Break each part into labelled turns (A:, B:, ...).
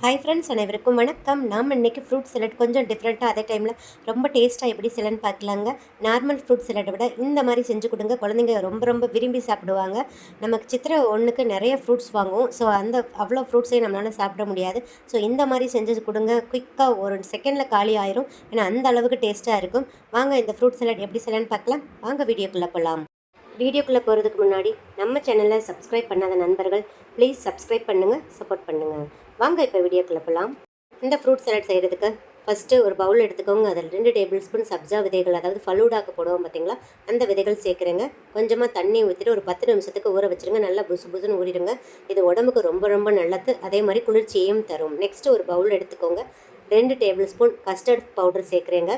A: Hi friends, அனைவருக்கும் வணக்கம். நாம் இன்றைக்கி ஃப்ரூட் சலட் கொஞ்சம் டிஃப்ரெண்ட்டாக அதே டைமில் ரொம்ப டேஸ்ட்டாக எப்படி செய்யலான்னு பார்க்கலாங்க. நார்மல் ஃப்ரூட் சலட்டை விட இந்த மாதிரி செஞ்சு கொடுங்க. குழந்தைங்க ரொம்ப ரொம்ப விரும்பி சாப்பிடுவாங்க. நமக்கு சித்திரை ஒன்றுக்கு நிறைய ஃப்ரூட்ஸ் வாங்குவோம். ஸோ அவ்வளோ ஃப்ரூட்ஸையும் நம்மளால் சாப்பிட முடியாது. ஸோ இந்த மாதிரி செஞ்சு கொடுங்க. குயிக்காக ஒரு செகண்டில் காலி ஆயிரும். ஏன்னா அந்த அளவுக்கு டேஸ்ட்டாக இருக்கும். வாங்க இந்த ஃப்ரூட் சலட் எப்படி செய்யலான்னு பார்க்கலாம். வாங்க வீடியோக்குள்ளே போகலாம். வீடியோக்குள்ளே போகிறதுக்கு முன்னாடி நம்ம சேனலை சப்ஸ்கிரைப் பண்ணாத நண்பர்கள் ப்ளீஸ் சப்ஸ்கிரைப் பண்ணுங்கள், சப்போர்ட் பண்ணுங்கள். வாங்க இப்போ வீடியோக்குள்ளே போகலாம். இந்த ஃப்ரூட் சலாட் செய்கிறதுக்கு ஃபஸ்ட்டு ஒரு பவுல் எடுத்துக்கோங்க. அதில் 2 டேபிள் ஸ்பூன் சப்ஜா விதைகள், அதாவது ஃபலூடாக்கு போடுவோம் பார்த்தீங்களா, அந்த விதைகள் சேர்க்குறேங்க. கொஞ்சமாக தண்ணி ஊற்றிட்டு ஒரு 10 நிமிஷத்துக்கு ஊற வச்சுருங்க. நல்லா புசு புசுன்னு ஊறிடுங்க. இது உடம்புக்கு ரொம்ப ரொம்ப நல்லது, அதே மாதிரி குளிர்ச்சியையும் தரும். நெக்ஸ்ட்டு ஒரு பவுல் எடுத்துக்கோங்க. 2 டேபிள் ஸ்பூன் கஸ்டர்ட் பவுடர் சேர்க்குறேங்க.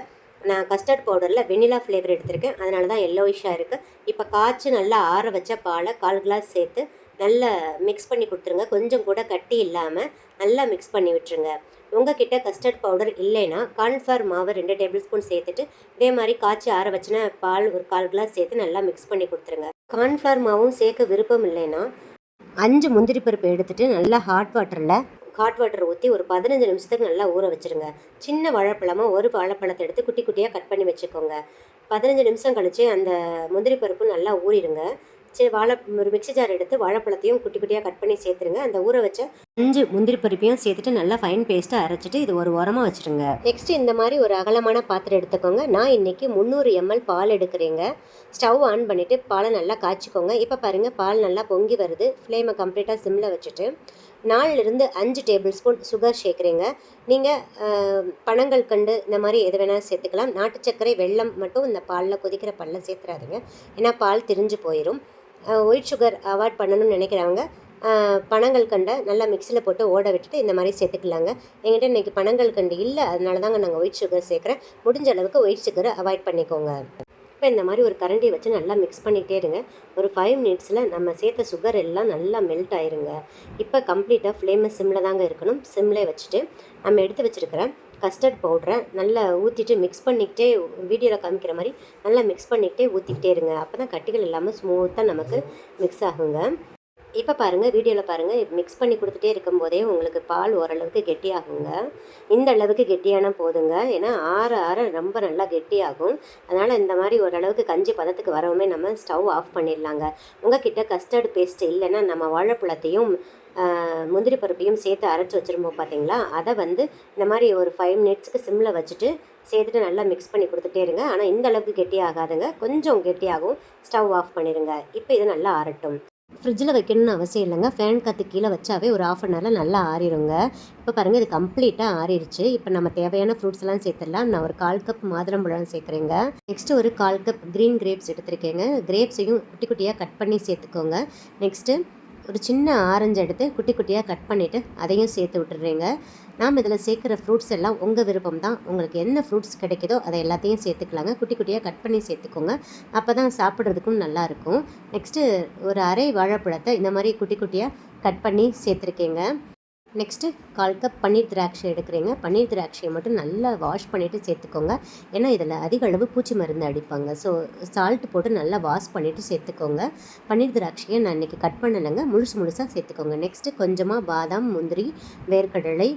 A: நான் கஸ்டர்ட் பவுடரில் வெனிலா ஃப்ளேவர் எடுத்திருக்கேன், அதனால தான் எல்லோயிஷாக இருக்குது. இப்போ காய்ச்சி நல்லா ஆற வச்ச பாலை 1/4 கிளாஸ் சேர்த்து நல்லா மிக்ஸ் பண்ணி கொடுத்துருங்க. கொஞ்சம் கூட கட்டி இல்லாமல் நல்லா மிக்ஸ் பண்ணி விட்டுருங்க. உங்ககிட்ட கஸ்டர்ட் பவுடர் இல்லைன்னா கார்ன்ஃப்ளவர் மாவு 2 டேபிள் ஸ்பூன் சேர்த்துட்டு இதே மாதிரி காய்ச்சி ஆற வச்சுன பால் ஒரு 1/4 கிளாஸ் சேர்த்து நல்லா மிக்ஸ் பண்ணி கொடுத்துருங்க. கார்ன்ஃப்ளவர் மாவும் சேர்க்க விருப்பம் இல்லைன்னா 5 முந்திரி பருப்பு எடுத்துகிட்டு நல்லா ஹாட் வாட்டர் ஊற்றி ஒரு 15 நிமிஷத்துக்கு நல்லா ஊற வச்சுருங்க. சின்ன வாழைப்பழமாக ஒரு வாழைப்பழத்தை எடுத்து குட்டி குட்டியாக கட் பண்ணி வச்சுக்கோங்க. 15 நிமிஷம் கழித்து அந்த முந்திரி பருப்பு நல்லா ஊறிடுங்க. சரி, ஒரு மிக்ஸி ஜார் எடுத்து வாழைப்பழத்தையும் குட்டி குட்டியாக கட் பண்ணி சேர்த்துருங்க. அந்த ஊற வச்ச 5 முந்திரி பருப்பையும் சேர்த்துட்டு நல்லா ஃபைன் பேஸ்ட்டாக அரைச்சிட்டு இது ஒரு உரமாக வச்சுருங்க. நெக்ஸ்ட் இந்த மாதிரி ஒரு அகலமான பாத்திரம் எடுத்துக்கோங்க. நான் இன்றைக்கி 300 ml பால் எடுக்கிறேங்க. ஸ்டவ் ஆன் பண்ணிவிட்டு பாலை நல்லா காய்ச்சிக்கோங்க. இப்போ பாருங்கள், பால் நல்லா பொங்கி வருது. ஃப்ளேமை கம்ப்ளீட்டாக சிம்மில் வச்சுட்டு 4லிருந்து 5 டேபிள் ஸ்பூன் சுகர் சேர்க்குறீங்க. நீங்கள் பனங்கல்கண்டு இந்த மாதிரி எது வேணாலும் சேர்த்துக்கலாம். நாட்டு சர்க்கரை, வெல்லம் மட்டும் இந்த பாலில் கொதிக்கிற பாலில் சேர்த்துறாதீங்க, ஏன்னா பால் திரிஞ்சு போயிடும். ஒயிட் சுகர் அவாய்ட் பண்ணணும்னு நினைக்கிறவங்க பனங்கல்கண்டை நல்லா மிக்சியில் போட்டு ஓட விட்டுட்டு இந்த மாதிரி சேர்த்துக்கலாங்க. என்கிட்ட இன்றைக்கி பனங்கல்கண்டு இல்லை, அதனால தாங்க நாங்கள் ஒயிட் சுகர் சேர்க்குறேன். முடிஞ்ச அளவுக்கு ஒயிட் சுகரை அவாய்ட் பண்ணிக்கோங்க. இப்போ இந்த மாதிரி ஒரு கரண்டி வச்சு நல்லா மிக்ஸ் பண்ணிகிட்டே இருங்க. ஒரு 5 மினிட்ஸில் நம்ம சேர்த்த சுகர் எல்லாம் நல்லா மெல்ட் ஆயிருங்க. இப்போ கம்ப்ளீட்டாக ஃப்ளேமை சிம்மில் தாங்க இருக்கணும். சிம்மில் வச்சுட்டு நம்ம எடுத்து வச்சுருக்கிற கஸ்டர்ட் பவுடரை நல்லா ஊற்றிட்டு மிக்ஸ் பண்ணிக்கிட்டே, வீடியோவில் காமிக்கிற மாதிரி நல்லா மிக்ஸ் பண்ணிக்கிட்டே ஊற்றிக்கிட்டே இருங்க. அப்போ தான் கட்டிகள் இல்லாமல் ஸ்மூத்தாக நமக்கு மிக்ஸ் ஆகுங்க. இப்போ பாருங்கள், வீடியோவில் பாருங்கள், மிக்ஸ் பண்ணி கொடுத்துட்டே இருக்கும்போதே உங்களுக்கு பால் ஓரளவுக்கு கெட்டியாகுங்க. இந்த அளவுக்கு கெட்டியான போதுங்க. ஏன்னா ஆற ரொம்ப நல்லா கெட்டியாகும். அதனால் இந்த மாதிரி ஓரளவுக்கு கஞ்சி பதத்துக்கு வரவுமே நம்ம ஸ்டவ் ஆஃப் பண்ணிடலாங்க. உங்கள்கிட்ட கஸ்டர்ட் பேஸ்ட் இல்லைன்னா நம்ம வாழைப்பழத்தையும் முந்திரி பருப்பையும் சேர்த்து அரைச்சி வச்சுருப்போம் பார்த்தீங்களா, அதை இந்த மாதிரி ஒரு 5 மினிட்ஸுக்கு சிம்மில் வச்சுட்டு சேர்த்துட்டு நல்லா மிக்ஸ் பண்ணி கொடுத்துட்டே இருங்க. ஆனால் இந்த அளவுக்கு கெட்டியாகாதுங்க, கொஞ்சம் கெட்டியாகும். ஸ்டவ் ஆஃப் பண்ணிடுங்க. இப்போ இது நல்லா ஆறட்டும். ஃப்ரிட்ஜில் வைக்கணும்னு அவசியம் இல்லைங்க. ஃபேன் காற்று கீழே வச்சாவே ஒரு 1/2 அன் ஹவரில் நல்லா ஆறிடுங்க. இப்போ பாருங்கள், இது கம்ப்ளீட்டாக ஆறிடுச்சு. இப்போ நம்ம தேவையான ஃப்ரூட்ஸ் எல்லாம் சேர்த்துடலாம். நான் ஒரு 1/4 கப் மாதுளம்பழம் சேர்க்குறேங்க. நெக்ஸ்ட்டு ஒரு 1/4 கப் க்ரீன் கிரேப்ஸ் எடுத்துருக்கேங்க. கிரேப்ஸையும் குட்டி குட்டியாக கட் பண்ணி சேர்த்துக்கோங்க. நெக்ஸ்ட்டு ஒரு சின்ன ஆரஞ்சு எடுத்து குட்டி குட்டியாக கட் பண்ணிவிட்டு அதையும் சேர்த்து விட்டுடுறேங்க. நாம் இதில் சேர்க்குற ஃப்ரூட்ஸ் எல்லாம் உங்கள் விருப்பம் தான். உங்களுக்கு என்ன ஃப்ரூட்ஸ் கிடைக்குதோ அதை எல்லாத்தையும் சேர்த்துக்கலாங்க. குட்டி குட்டியாக கட் பண்ணி சேர்த்துக்கோங்க. அப்போ தான் சாப்பிட்றதுக்கும் நல்லாயிருக்கும். நெக்ஸ்ட்டு ஒரு அரை வாழைப்பழத்தை இந்த மாதிரி குட்டி குட்டியாக கட் பண்ணி சேர்த்துருக்கேங்க. நெக்ஸ்ட்டு 1/4 கப் பன்னீர் திராட்சை எடுக்கிறீங்க. பன்னீர் திராட்சையை மட்டும் நல்லா வாஷ் பண்ணிவிட்டு சேர்த்துக்கோங்க. ஏன்னா இதில் அதிக அளவு பூச்சி மருந்து அடிப்பாங்க. ஸோ சால்ட்டு போட்டு நல்லா வாஷ் பண்ணிவிட்டு சேர்த்துக்கோங்க. பன்னீர் திராட்சையை நான் இன்றைக்கி கட் பண்ணலைங்க, முழுசாக சேர்த்துக்கோங்க. நெக்ஸ்ட்டு கொஞ்சமாக பாதாம், முந்திரி, வேர்க்கடலை,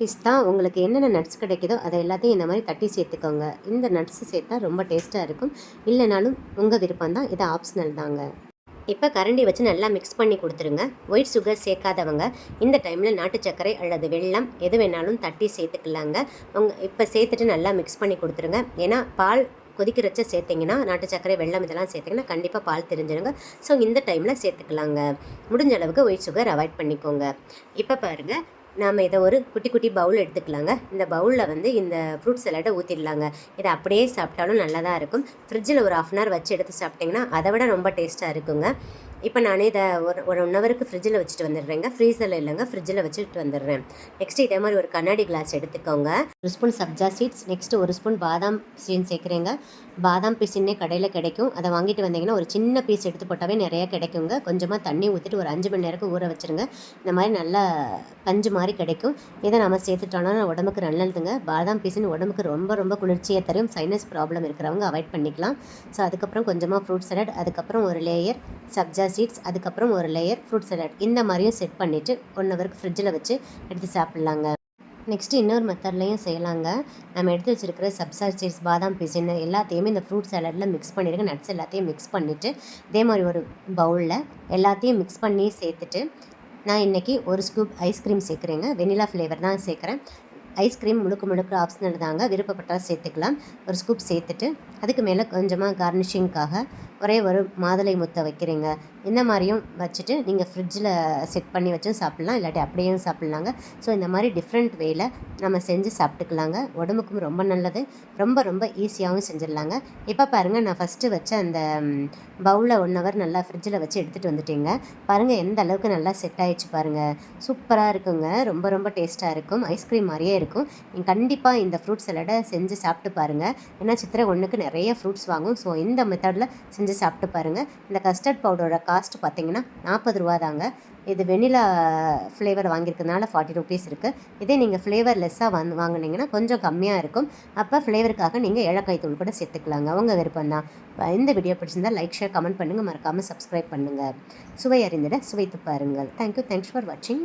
A: பிஸ்தா, உங்களுக்கு என்னென்ன நட்ஸ் கிடைக்குதோ அதை எல்லாத்தையும் இந்த மாதிரி தட்டி சேர்த்துக்கோங்க. இந்த நட்ஸ் சேர்த்தா ரொம்ப டேஸ்ட்டாக இருக்கும். இல்லைனாலும் உங்கள் விருப்பம் தான், இது ஆப்ஷனல் தாங்க. இப்போ கரண்டி வச்சு நல்லா மிக்ஸ் பண்ணி கொடுத்துருங்க. ஒயிட் சுகர் சேர்க்காதவங்க இந்த டைமில் நாட்டு சர்க்கரை அல்லது வெல்லம் எது வேணாலும் தட்டி சேர்த்துக்கலாங்க. இப்போ சேர்த்துட்டு நல்லா மிக்ஸ் பண்ணி கொடுத்துருங்க. ஏன்னா பால் கொதிக்கிறச்ச சேர்த்திங்கன்னா, நாட்டு சர்க்கரை, வெல்லம் இதெல்லாம் சேர்த்திங்கன்னா கண்டிப்பாக பால் தெரிஞ்சிருங்க. ஸோ இந்த டைமில் சேர்த்துக்கலாங்க. முடிஞ்ச அளவுக்கு ஒயிட் சுகர் அவாய்ட் பண்ணிக்கோங்க. இப்போ பாருங்கள், நாம் இதை ஒரு குட்டி குட்டி பவுல் எடுத்துக்கலாங்க. இந்த பவுலில் இந்த ஃப்ரூட் சலாட்டை ஊற்றிடலாங்க. இதை அப்படியே சாப்பிட்டாலும் நல்லா தான் இருக்கும். ஃப்ரிட்ஜில் ஒரு 1/2 அன் ஹவர் வச்சு எடுத்து சாப்பிட்டிங்கன்னா அதை விட ரொம்ப டேஸ்ட்டாக இருக்குங்க. இப்போ நான் இதை ஒரு 1 ஹவருக்கு ஃப்ரிட்ஜில் வச்சுட்டு வந்துடுறேங்க. ஃப்ரீசரில் இல்லைங்க, ஃப்ரிட்ஜில் வச்சுட்டு வந்துடுறேன். நெக்ஸ்ட்டு இதே மாதிரி ஒரு கண்ணாடி கிளாஸ் எடுத்துக்கோங்க. 1 ஸ்பூன் சப்ஜா சீட்ஸ், நெக்ஸ்ட்டு 1 ஸ்பூன் பாதாம் சீன் சேர்க்குறேங்க. பாதாம் பீஸுன்னே கடையில் கிடைக்கும். அதை வாங்கிட்டு வந்தீங்கன்னா ஒரு சின்ன பீஸ் எடுத்து போட்டாவே நிறையா கிடைக்குங்க. கொஞ்சமாக தண்ணி ஊற்றிட்டு ஒரு 5 மணி நேரம் ஊற வச்சுருங்க. இந்த மாதிரி நல்லா பஞ்சு மாதிரி கிடைக்கும். இதை நம்ம சேர்த்துட்டோன்னா உடம்புக்கு நல்லதுங்க. பாதாம் பீஸுன்னு உடம்புக்கு ரொம்ப ரொம்ப குளிர்ச்சியாக தரும். சைனஸ் ப்ராப்ளம் இருக்கிறவங்க அவாய்ட் பண்ணிக்கலாம். ஸோ அதுக்கப்புறம் கொஞ்சமாக ஃப்ரூட் சலாட், அதுக்கப்புறம் ஒரு லேயர் சப்ஜா சீட்ஸ், அதுக்கப்புறம் ஒரு லேயர் ஃப்ரூட் சலாட், இந்த மாதிரியும் செட் பண்ணிவிட்டு 1 ஹவருக்கு ஃப்ரிட்ஜில் வச்சு எடுத்து சாப்பிட்லாங்க. நெக்ஸ்ட்டு இன்னொரு மெத்தட்லையும் செய்யலாங்க. நம்ம எடுத்து வச்சுருக்கிற சப்ஸா சீட்ஸ், பாதாம் பிசின்னு எல்லாத்தையுமே இந்த ஃப்ரூட் சாலடில் மிக்ஸ் பண்ணிவிடுங்க. நட்ஸ் எல்லாத்தையும் மிக்ஸ் பண்ணிவிட்டு இதே மாதிரி ஒரு பவுலில் எல்லாத்தையும் மிக்ஸ் பண்ணி சேர்த்துட்டு, நான் இன்றைக்கி ஒரு ஸ்கூப் ஐஸ்கிரீம் சேர்க்குறேங்க. வெனிலா ஃப்ளேவர் தான் சேர்க்குறேன். ஐஸ்கிரீம் முழுக்க முழுக்க ஆப்ஷனல் தாங்க, விருப்பப்பட்டால் சேர்த்துக்கலாம். ஒரு ஸ்கூப் சேர்த்துட்டு அதுக்கு மேலே கொஞ்சமாக கார்னிஷிங்காக ஒரே ஒரு மாதுளை முத்தை வைக்கிறேங்க. இந்த மாதிரியும் வச்சுட்டு நீங்கள் ஃப்ரிட்ஜில் செட் பண்ணி வச்சும் சாப்பிட்லாம், இல்லாட்டி அப்படியும் சாப்பிட்லாங்க. ஸோ இந்த மாதிரி டிஃப்ரெண்ட் வேயில் நம்ம செஞ்சு சாப்பிட்டுக்கலாங்க. உடம்புக்கும் ரொம்ப நல்லது, ரொம்ப ரொம்ப ஈஸியாகவும் செஞ்சிடலாங்க. இப்போ பாருங்கள், நான் ஃபஸ்ட்டு வச்ச அந்த பவுலில் 1 ஹவர் நல்லா ஃப்ரிட்ஜில் வச்சு எடுத்துகிட்டு வந்துட்டேங்க. பாருங்கள் எந்த அளவுக்கு நல்லா செட் ஆகிடுச்சு பாருங்கள். சூப்பராக இருக்குங்க, ரொம்ப ரொம்ப டேஸ்ட்டாக இருக்கும், ஐஸ்கிரீம் மாதிரியே இருக்கும். நீங்கள் கண்டிப்பாக இந்த ஃப்ரூட் சலாடை செஞ்சு சாப்பிட்டு பாருங்கள். ஏன்னா சித்திரை 1க்கு நிறைய ஃப்ரூட்ஸ் வாங்கும். ஸோ இந்த மெத்தடில் செஞ்சு சாப்பிட்டு பாருங்கள். இந்த கஸ்டர்ட் பவுடரோட காஸ்ட் பார்த்திங்கன்னா 40 ரூபா தாங்க. இது வெனிலா ஃப்ளேவர் வாங்கியிருக்கனால 40 ருபீஸ் இருக்குது. இதே நீங்கள் ஃப்ளேவர் லெஸ்ஸாக வாங்கினீங்கன்னா கொஞ்சம் கம்மியாக இருக்கும். அப்போ ஃப்ளேவருக்காக நீங்கள் ஏலக்காய் தூள் கூட சேர்த்துக்கலாங்க, உங்கள் விருப்பம் தான். இந்த வீடியோ பிடிச்சிருந்தால் லைக், ஷேர், கமெண்ட் பண்ணுங்கள். மறக்காமல் சப்ஸ்கிரைப் பண்ணுங்கள். சுவை அறிந்திட சுவைத்து பாருங்கள். தேங்க்யூ ஃபார் வாட்சிங்.